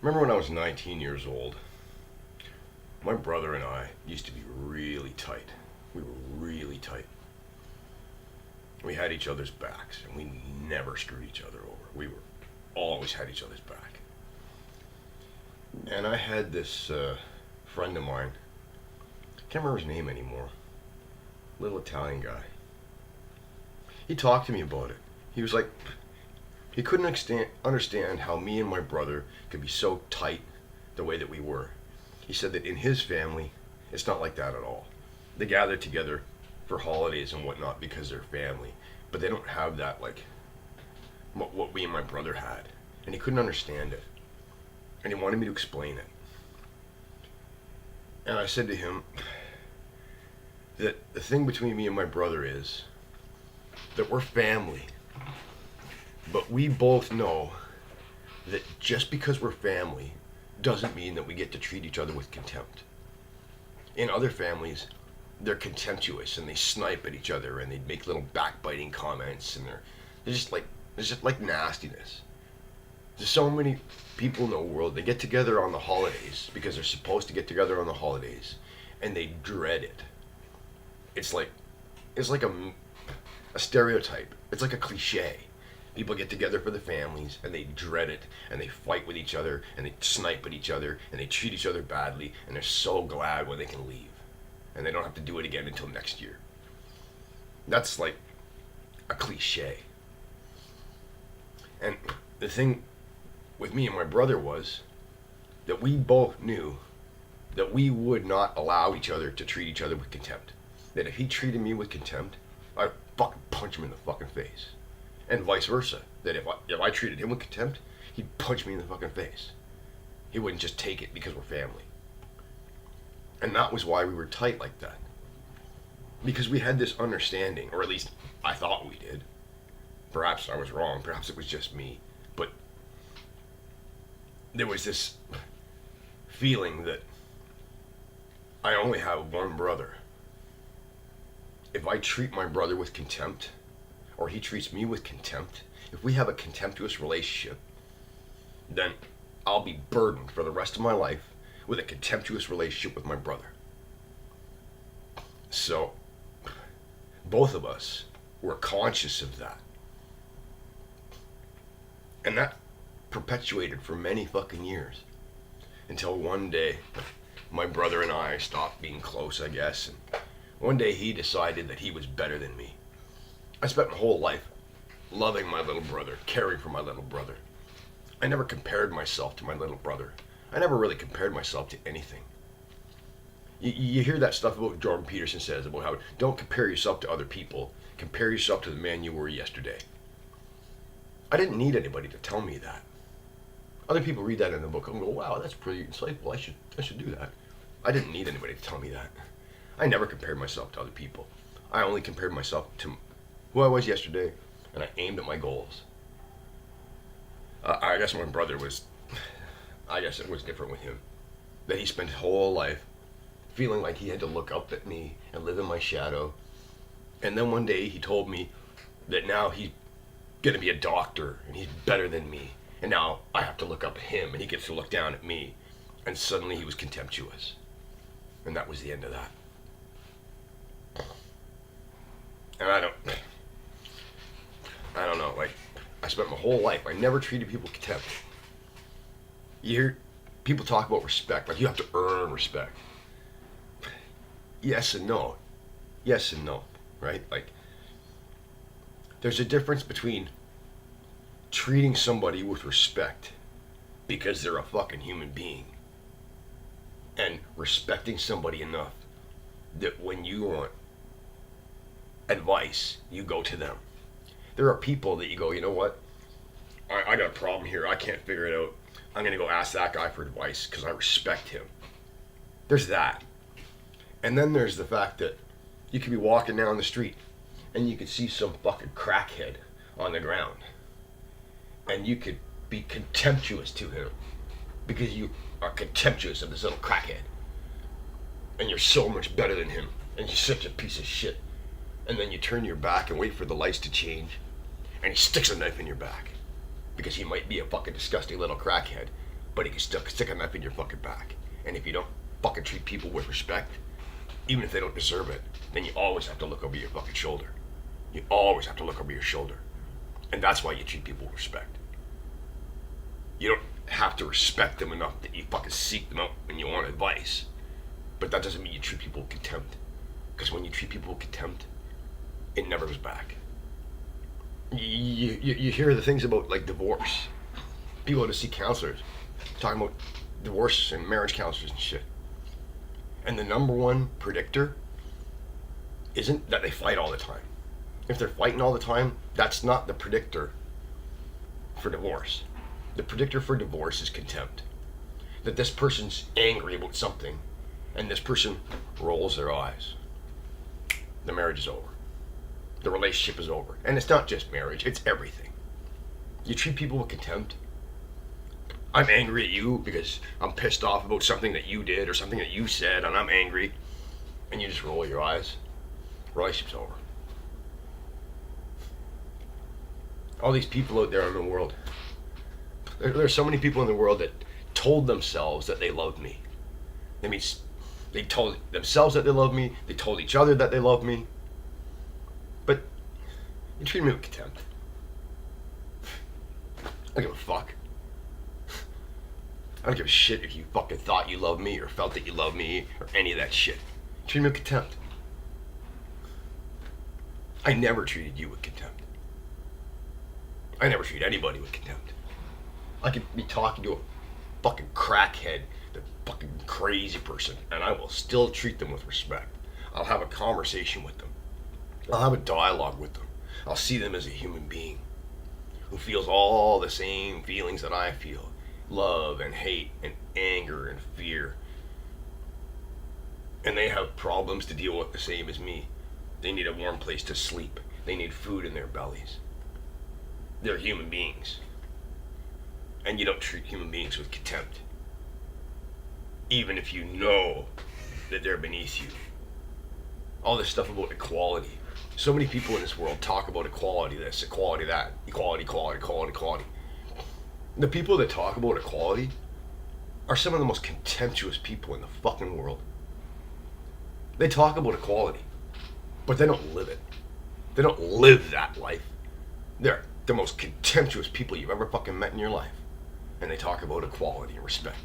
Remember when I was 19 years old? My brother and I used to be really tight. We were really tight. We had each other's backs, and we never screwed each other over. We were always had each other's back. And I had this friend of mine. Can't remember his name anymore. Little Italian guy. He talked to me about it. He was like, he couldn't understand how me and my brother could be so tight the way that we were. He said that in his family, it's not like that at all. They gather together for holidays and whatnot because they're family, but they don't have that like what me and my brother had. And he couldn't understand it. And he wanted me to explain it. And I said to him that the thing between me and my brother is that we're family. But we both know that just because we're family doesn't mean that we get to treat each other with contempt. In other families, they're contemptuous and they snipe at each other and they make little backbiting comments and they're just like there's just like nastiness. There's so many people in the world, they get together on the holidays because they're supposed to get together on the holidays and they dread it. It's like a stereotype. It's like a cliche. People get together for the families and they dread it and they fight with each other and they snipe at each other and they treat each other badly and they're so glad when they can leave and they don't have to do it again until next year. That's like a cliche. And the thing with me and my brother was that we both knew that we would not allow each other to treat each other with contempt. That if he treated me with contempt, I'd fucking punch him in the fucking face. And vice versa. That if I treated him with contempt, he'd punch me in the fucking face. He wouldn't just take it because we're family. And that was why we were tight like that. Because we had this understanding, or at least I thought we did. Perhaps I was wrong, perhaps it was just me. But there was this feeling that I only have one brother. If I treat my brother with contempt, or he treats me with contempt, if we have a contemptuous relationship, then I'll be burdened for the rest of my life with a contemptuous relationship with my brother. So, both of us were conscious of that. And that perpetuated for many fucking years. Until one day, my brother and I stopped being close, I guess. And one day he decided that he was better than me. I spent my whole life loving my little brother, caring for my little brother. I never compared myself to my little brother. I never really compared myself to anything. You hear that stuff about Jordan Peterson says about how don't compare yourself to other people. Compare yourself to the man you were yesterday. I didn't need anybody to tell me that. Other people read that in the book and go, wow, that's pretty insightful. I should do that. I didn't need anybody to tell me that. I never compared myself to other people. I only compared myself to who I was yesterday, and I aimed at my goals. I guess my brother was, I guess it was different with him. That he spent his whole life feeling like he had to look up at me and live in my shadow. And then one day he told me that now he's going to be a doctor and he's better than me. And now I have to look up at him and he gets to look down at me. And suddenly he was contemptuous. And that was the end of that. And I don't know, like, I spent my whole life, I never treated people with contempt. You hear people talk about respect, like you have to earn respect. Yes and no. Yes and no, right? Like, there's a difference between treating somebody with respect because they're a fucking human being and respecting somebody enough that when you want advice, you go to them. There are people that you go, you know what? I got a problem here. I can't figure it out. I'm going to go ask that guy for advice because I respect him. There's that. And then there's the fact that you could be walking down the street and you could see some fucking crackhead on the ground. And you could be contemptuous to him because you are contemptuous of this little crackhead. And you're so much better than him. And he's such a piece of shit. And then you turn your back and wait for the lights to change. And he sticks a knife in your back. Because he might be a fucking disgusting little crackhead. but he can stick a knife in your fucking back. And if you don't fucking treat people with respect, even if they don't deserve it, then you always have to look over your fucking shoulder. You always have to look over your shoulder. And that's why you treat people with respect. You don't have to respect them enough that you fucking seek them out and you want advice. But that doesn't mean you treat people with contempt. Because when you treat people with contempt, it never goes back. You hear the things about like divorce. People go to see counselors talking about divorce and marriage counselors and shit. And the number one predictor isn't that they fight all the time. If they're fighting all the time, that's not the predictor for divorce. The predictor for divorce is contempt. That this person's angry about something and this person rolls their eyes. The marriage is over. The relationship is over. And it's not just marriage, it's everything. You treat people with contempt. I'm angry at you because I'm pissed off about something that you did or something that you said, and I'm angry. And you just roll your eyes. Relationship's over. All these people out there in the world. There's so many people in the world that told themselves that they loved me. That means they told themselves that they love me. They told each other that they love me. But you treat me with contempt. I don't give a fuck. I don't give a shit if you fucking thought you loved me or felt that you loved me or any of that shit. You treat me with contempt. I never treated you with contempt. I never treat anybody with contempt. I could be talking to a fucking crackhead, the fucking crazy person, and I will still treat them with respect. I'll have a conversation with them. I'll have a dialogue with them. I'll see them as a human being who feels all the same feelings that I feel. Love and hate and anger and fear. And they have problems to deal with the same as me. They need a warm place to sleep. They need food in their bellies. They're human beings. And you don't treat human beings with contempt. Even if you know that they're beneath you. All this stuff about equality. So many people in this world talk about equality this, equality that, equality, equality, equality, equality. The people that talk about equality are some of the most contemptuous people in the fucking world. They talk about equality, but they don't live it. They don't live that life. They're the most contemptuous people you've ever fucking met in your life. And they talk about equality and respect.